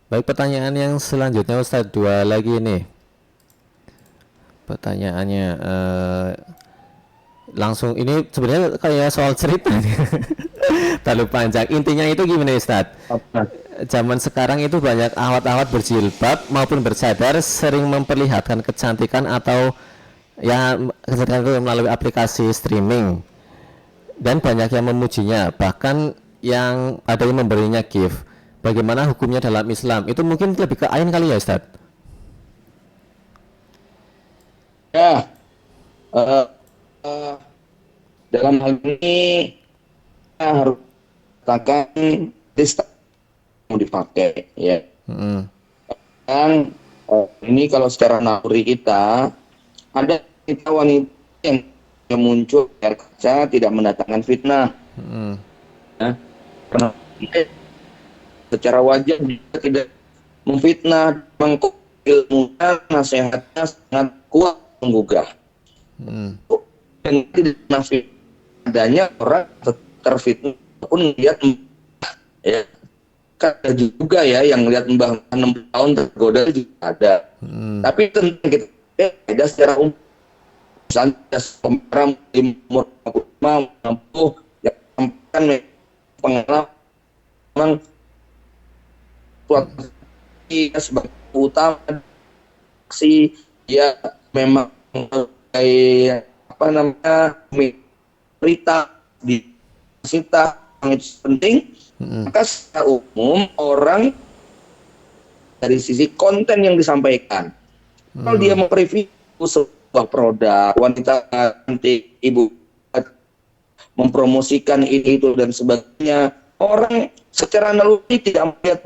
Baik, pertanyaan yang selanjutnya Ustadz, dua lagi nih. Pertanyaannya langsung ini sebenarnya kayak soal cerita nih. Terlalu panjang. Intinya itu gimana Ustadz? Apa? Zaman sekarang itu banyak awat-awat berjilbab maupun bercadar sering memperlihatkan kecantikan atau ya kecantikan itu melalui aplikasi streaming dan banyak yang memujinya, bahkan yang ada yang memberinya gift. Bagaimana hukumnya dalam Islam? Itu mungkin lebih ke ain kali ya Ustadz? Ya, eh, eh, dalam hal ini kita harus katakan list mau dipakai ya. Hmm. Dan ini kalau secara naluri kita ada wanita-wanita yang muncul di layar kaca tidak mendatangkan fitnah, ya. Karena secara wajar dia tidak memfitnah, mengkok ilmunya, nasihatnya sangat kuat menggugah. Dan tidak nafid adanya orang terfitnah pun melihat, ya, kan ada juga ya yang melihat Mbah 6 tahun tergoda juga ada. Tapi tentang kita beda secara umum, misalnya pemeran di umur 55 mampu yang sampaikan pengalaman suatu sebagai utama si dia memang kayak apa namanya berita di kita yang itu penting, maka secara umum orang dari sisi konten yang disampaikan, kalau dia mereview sebuah produk wanita cantik, ibu mempromosikan ini itu dan sebagainya, orang secara naluri tidak melihat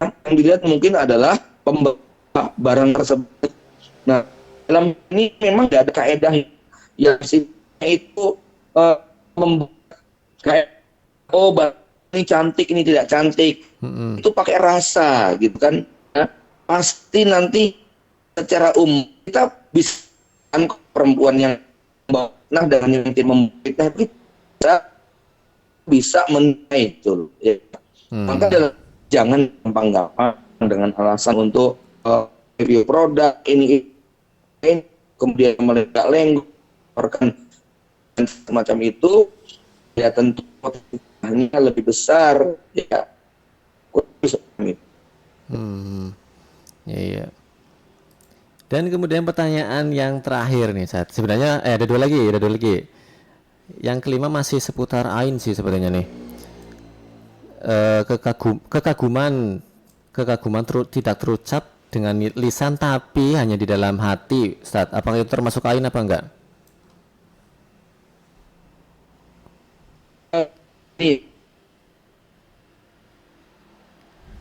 yang dilihat mungkin adalah pembawa barang tersebut. Nah, dalam ini memang tidak ada kaedah yang sifatnya itu membuat kayak oh barang ini cantik ini tidak cantik, itu pakai rasa gitu kan. Ya, pasti nanti secara umum kita bisa kan perempuan yang membawa dan yang tidak membawa kita bisa menilai itu ya. Maka jangan gampang-gampang dengan alasan untuk review produk ini kemudian meledak lenggok semacam itu, ya tentu potensinya lebih besar ya. Ya, iya. Dan kemudian pertanyaan yang terakhir nih, Sat. Sebenarnya ada dua lagi, ada dua lagi. Yang kelima masih seputar ain sih sebenarnya nih. Kekaguman, tidak terucap dengan lisan tapi hanya di dalam hati, Ustaz. Apakah itu termasuk ain apa enggak?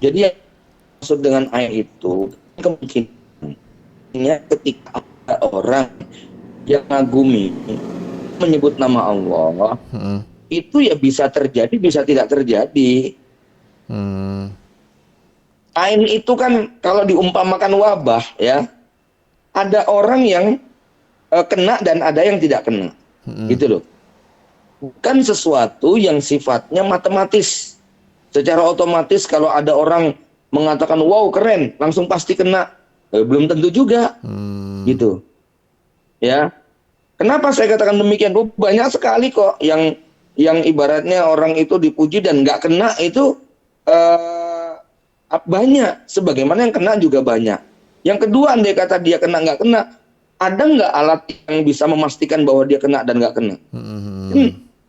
Jadi yang maksud dengan air itu kemungkinannya ketika ada orang yang ngagumi menyebut nama Allah, itu ya bisa terjadi bisa tidak terjadi. Ain itu kan kalau diumpamakan wabah ya, ada orang yang kena dan ada yang tidak kena, gitu loh. Bukan sesuatu yang sifatnya matematis. Secara otomatis kalau ada orang mengatakan wow keren, langsung pasti kena. Belum tentu juga, gitu. Ya, kenapa saya katakan demikian? Banyak sekali kok yang ibaratnya orang itu dipuji dan nggak kena itu banyak. Sebagaimana yang kena juga banyak. Yang kedua, andai kata dia kena nggak kena, ada nggak alat yang bisa memastikan bahwa dia kena dan nggak kena?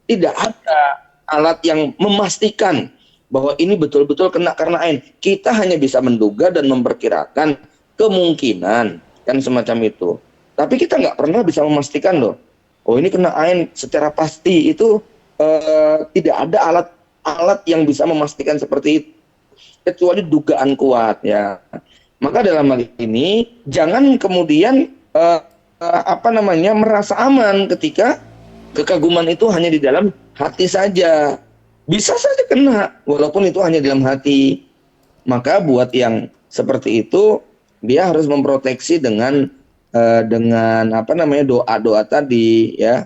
Tidak ada alat yang memastikan bahwa ini betul-betul kena karena ain. Kita hanya bisa menduga dan memperkirakan kemungkinan kan semacam itu. Tapi kita nggak pernah bisa memastikan loh. Oh ini kena ain secara pasti itu tidak ada alat-alat yang bisa memastikan seperti itu kecuali dugaan kuat ya. Maka dalam hal ini jangan kemudian merasa aman ketika kekaguman itu hanya di dalam hati saja. Bisa saja kena walaupun itu hanya dalam hati. Maka buat yang seperti itu dia harus memproteksi dengan doa-doa tadi ya.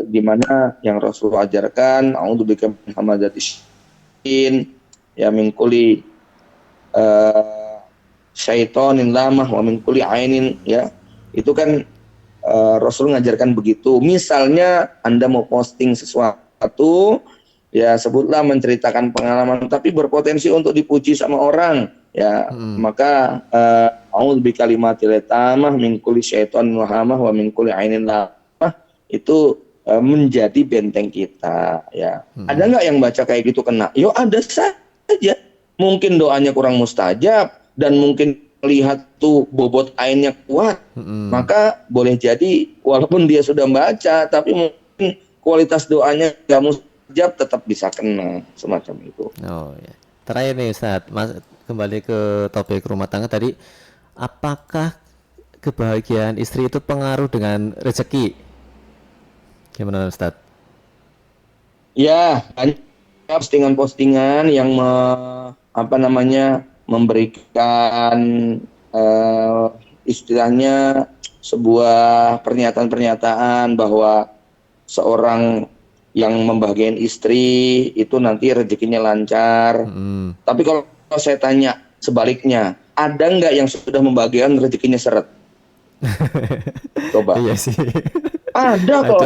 Di mana yang Rasulullah ajarkan a'udzubika min hamazati syaitin ya min kulli eh, syaitonin lamah wa min kulli ainin, ya. Itu kan Rasul ngajarkan begitu. Misalnya Anda mau posting sesuatu, ya sebutlah menceritakan pengalaman tapi berpotensi untuk dipuji sama orang, ya. Maka a'udzu bikalimatil tamah min kulli syaitonin wahamah wa min kulli ainin lamah, itu menjadi benteng kita, ya. Ada nggak yang baca kayak gitu kena? Yo ada saja. Mungkin doanya kurang mustajab dan mungkin melihat tuh bobot ainnya kuat, maka boleh jadi walaupun dia sudah baca tapi mungkin kualitas doanya nggak mustajab, tetap bisa kena semacam itu. Oh ya. Terakhir nih Ustadz, kembali ke topik rumah tangga tadi, apakah kebahagiaan istri itu pengaruh dengan rezeki? Gimana Ustadz? Ya, banyak postingan-postingan yang memberikan istilahnya sebuah pernyataan-pernyataan bahwa seorang yang membahagiakan istri itu nanti rezekinya lancar. Tapi kalau saya tanya sebaliknya, ada nggak yang sudah membahagiakan rezekinya seret? Coba. Iya sih. Ada kok.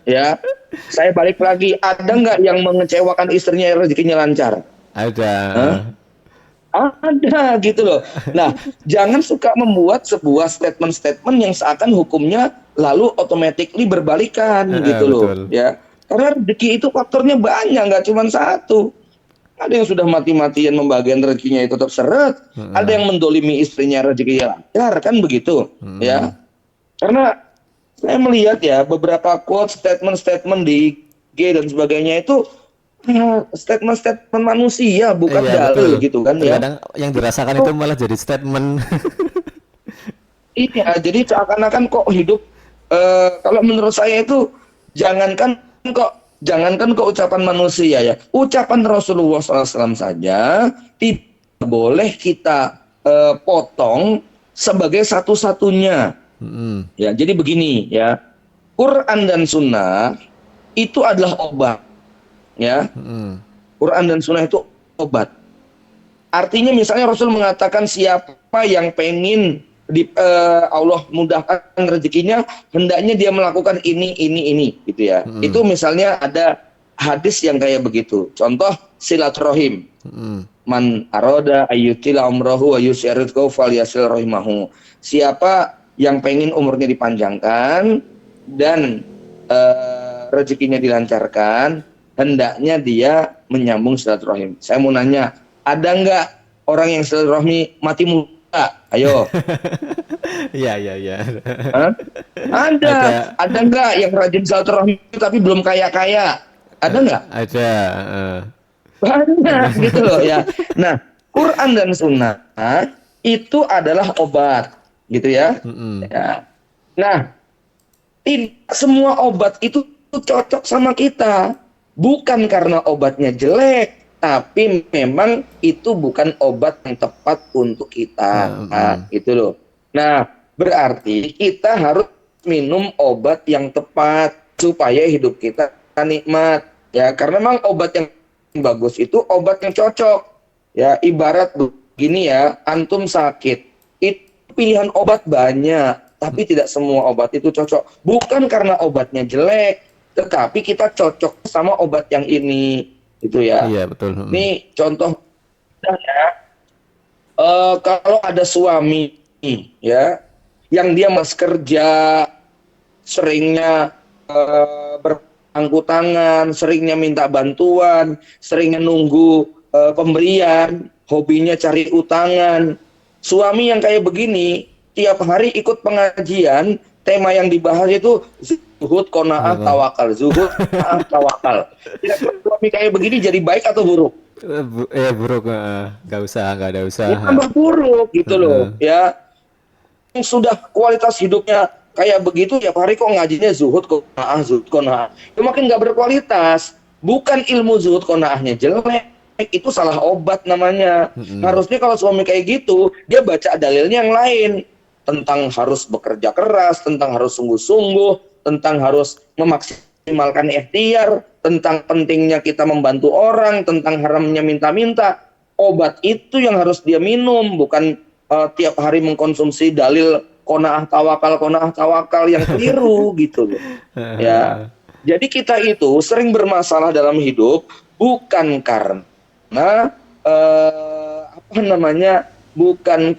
Ya, saya balik lagi. Ada nggak yang mengecewakan istrinya rezekinya lancar? Ada. Ada gitu loh. Nah, jangan suka membuat sebuah statement-statement yang seakan hukumnya lalu automatically berbalikan gitu loh. Betul. Ya, karena rezeki itu faktornya banyak, nggak cuma satu. Ada yang sudah mati-matian membagian rezekinya itu tetap seret. Ada yang mendolimi istrinya rezekinya lancar, kan begitu. Ya, karena saya melihat ya beberapa quote statement-statement di IG dan sebagainya itu statement-statement manusia, bukan dalil gitu kan. Terkadang ya. yang dirasakan itu malah jadi statement. Iya, jadi seakan-akan kok hidup kalau menurut saya itu jangankan kok ucapan manusia ya, ucapan Rasulullah SAW saja tidak boleh kita potong sebagai satu-satunya. Ya, jadi begini ya, Quran dan Sunnah itu adalah obat. Ya, Quran dan Sunnah itu obat. Artinya misalnya Rasul mengatakan siapa yang pengen Allah mudahkan rezekinya, hendaknya dia melakukan ini, gitu ya. Itu misalnya ada hadis yang kayak begitu. Contoh silaturahim. Man aroda ayyutila umrohu wa yusyirridhu falyasil rahimahu. Siapa yang pengen umurnya dipanjangkan dan rezekinya dilancarkan, hendaknya dia menyambung silaturahim. Saya mau nanya, ada nggak orang yang silaturahmi mati muda? Ayo. Iya. Ada nggak yang rajin silaturahmi tapi belum kaya-kaya? Ada nggak? Ada. Banyak gitu loh ya. Nah, Quran dan Sunnah itu adalah obat, gitu ya. Ya. Nah, tidak semua obat itu cocok sama kita. Bukan karena obatnya jelek, tapi memang itu bukan obat yang tepat untuk kita. Itu loh. Nah, berarti kita harus minum obat yang tepat supaya hidup kita nikmat. Ya, karena memang obat yang bagus itu obat yang cocok. Ya, ibarat begini ya, antum sakit, itu pilihan obat banyak, tapi tidak semua obat itu cocok. Bukan karena obatnya jelek, tetapi kita cocok sama obat yang ini, gitu ya. Iya betul. Ini contoh ya, kalau ada suami ya, yang dia mas kerja, seringnya berpangku tangan, seringnya minta bantuan, seringnya nunggu pemberian, hobinya cari utangan. Suami yang kayak begini, tiap hari ikut pengajian, tema yang dibahas itu zuhud, qanaah, tawakal. Zuhud, qanaah, tawakal. Kira-kira suami kayak begini jadi baik atau buruk? Buruk, nggak ada usaha. Ya, tambah buruk gitu loh, ya. Yang sudah kualitas hidupnya kayak begitu, tiap hari kok ngajinya zuhud, qanaah. Ya makin nggak berkualitas. Bukan ilmu zuhud, qanaahnya jelek, itu salah obat namanya. Harusnya kalau suami kayak gitu, dia baca dalilnya yang lain. Tentang harus bekerja keras, tentang harus sungguh-sungguh, tentang harus memaksimalkan ikhtiar, tentang pentingnya kita membantu orang, tentang haramnya minta-minta. obat itu yang harus dia minum, bukan tiap hari mengkonsumsi dalil qanaah tawakal yang keliru gitu loh. Ya. Jadi kita itu sering bermasalah dalam hidup bukan karena apa namanya? Bukan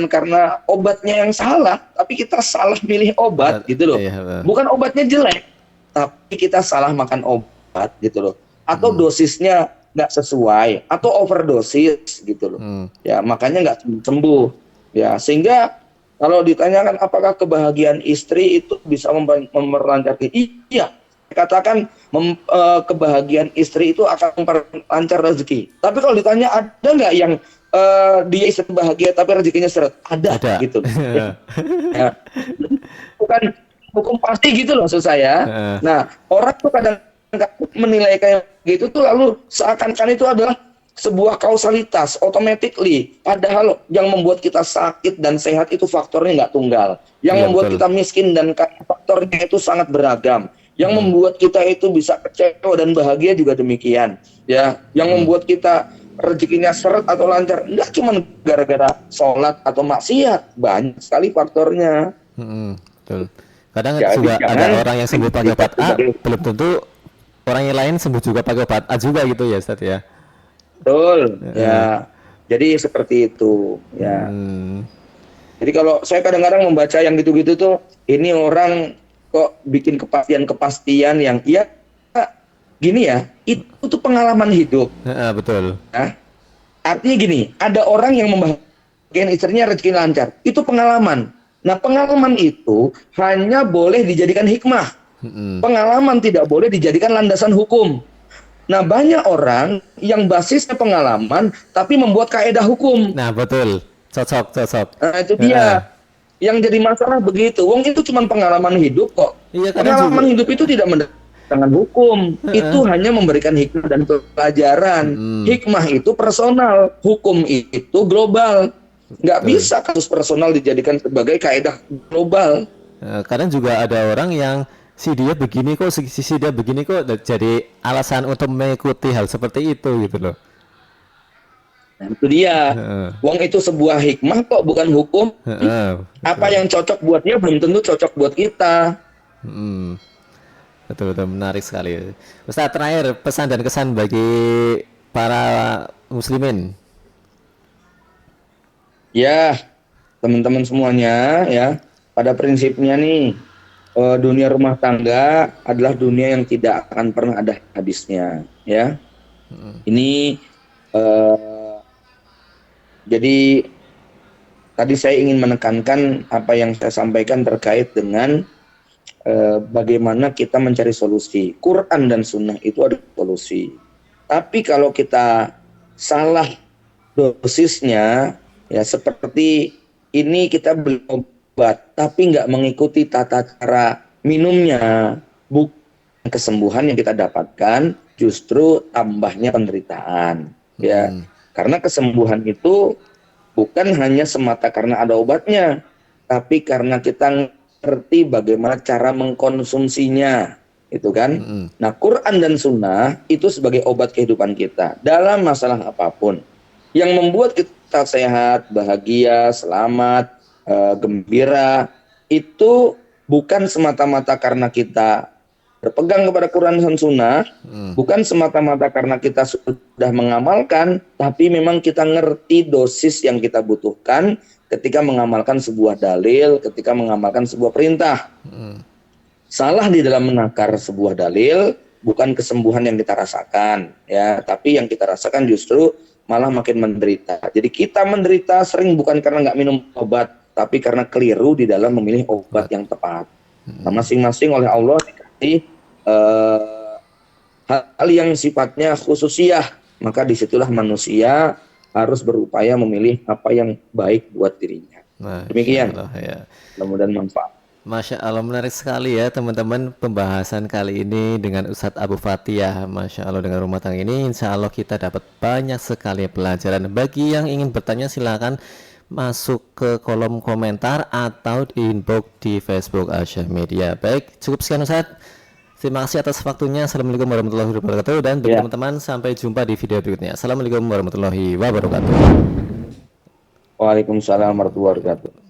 karena obatnya yang salah, tapi kita salah pilih obat gitu loh. Iya, Bukan obatnya jelek, tapi kita salah makan obat gitu loh. Atau dosisnya nggak sesuai, atau overdosis gitu loh. Ya makanya nggak sembuh. Ya sehingga kalau ditanyakan apakah kebahagiaan istri itu bisa memperlancar, iya, katakan kebahagiaan istri itu akan memperlancar rezeki. Tapi kalau ditanya ada nggak yang dia istri bahagia tapi rezekinya seret, ada. Gitu loh. Ya. Bukan hukum pasti gitu loh maksud saya. Nah, orang tuh kadang menilai kayak gitu tuh lalu seakan-akan itu adalah sebuah kausalitas automatically, padahal yang membuat kita sakit dan sehat itu faktornya nggak tunggal. Yang membuat kita miskin dan kaya faktornya itu sangat beragam. Yang membuat kita itu bisa kecewa dan bahagia juga demikian. Ya, yang membuat kita rezekinya seret atau lancar nggak cuma gara-gara sholat atau maksiat, banyak sekali faktornya. Betul. Kadang Jadi, juga ada orang yang sembuh pakai obat A, belum tentu orang yang lain sembuh juga pakai obat A juga gitu ya, Ustaz ya. Betul, ya. Jadi seperti itu, ya. Jadi kalau saya kadang-kadang membaca yang gitu-gitu tuh, ini orang kok bikin kepastian-kepastian yang, ya gini ya, itu tuh pengalaman hidup. Betul. Nah, artinya gini, ada orang yang membahagiakan istrinya rezeki lancar, itu pengalaman. Nah, pengalaman itu hanya boleh dijadikan hikmah. Pengalaman tidak boleh dijadikan landasan hukum. Nah, banyak orang yang basisnya pengalaman tapi membuat kaedah hukum. Nah, betul. Cocok. Nah, itu dia. Yang jadi masalah begitu. Wong itu cuma pengalaman hidup kok. Iya, pengalaman hidup itu tidak mendatangkan hukum. Itu hanya memberikan hikmah dan pelajaran. Hikmah itu personal, hukum itu global. Nggak bisa kasus personal dijadikan sebagai kaedah global. Kadang juga ada orang yang si dia begini kok, si dia begini kok, jadi alasan untuk mengikuti hal seperti itu gitu loh. Nah, itu dia. Wong itu sebuah hikmah kok, bukan hukum. Apa yang cocok buat dia belum tentu cocok buat kita. Betul, menarik sekali. Ustaz, terakhir pesan dan kesan bagi para muslimin. Ya, teman-teman semuanya ya, pada prinsipnya nih, dunia rumah tangga adalah dunia yang tidak akan pernah ada habisnya, ya. Ini jadi tadi saya ingin menekankan apa yang saya sampaikan terkait dengan bagaimana kita mencari solusi. Quran dan Sunnah itu ada solusi. Tapi kalau kita salah dosisnya, ya seperti ini kita beli obat, tapi nggak mengikuti tata cara minumnya, bukan kesembuhan yang kita dapatkan, justru tambahnya penderitaan. Ya, karena kesembuhan itu bukan hanya semata karena ada obatnya, tapi karena kita ngerti bagaimana cara mengkonsumsinya, itu kan. Nah, Quran dan Sunnah itu sebagai obat kehidupan kita dalam masalah apapun yang membuat kita sehat, bahagia, selamat, gembira, itu bukan semata-mata karena kita berpegang kepada Quran dan Sunnah, bukan semata-mata karena kita sudah mengamalkan, tapi memang kita ngerti dosis yang kita butuhkan ketika mengamalkan sebuah dalil, ketika mengamalkan sebuah perintah. Salah di dalam menakar sebuah dalil bukan kesembuhan yang kita rasakan, ya, tapi yang kita rasakan justru malah makin menderita. Jadi kita menderita sering bukan karena nggak minum obat, tapi karena keliru di dalam memilih obat yang tepat. Nah, masing-masing oleh Allah dikasih hal yang sifatnya khususiyah, maka disitulah manusia harus berupaya memilih apa yang baik buat dirinya. Demikian. Ya. Mudah-mudahan manfaat. Masya Allah, menarik sekali ya teman-teman pembahasan kali ini dengan Ustadz Abu Fatihah. Masya Allah, dengan rumah tangga ini insya Allah kita dapat banyak sekali pelajaran. Bagi yang ingin bertanya silakan masuk ke kolom komentar atau di inbox di Facebook Asyah Media. Baik, cukup sekian Ustadz. Terima kasih atas waktunya. Assalamualaikum warahmatullahi wabarakatuh. Dan bagi Ya. teman-teman, sampai jumpa di video berikutnya. Assalamualaikum warahmatullahi wabarakatuh. Waalaikumsalam warahmatullahi wabarakatuh.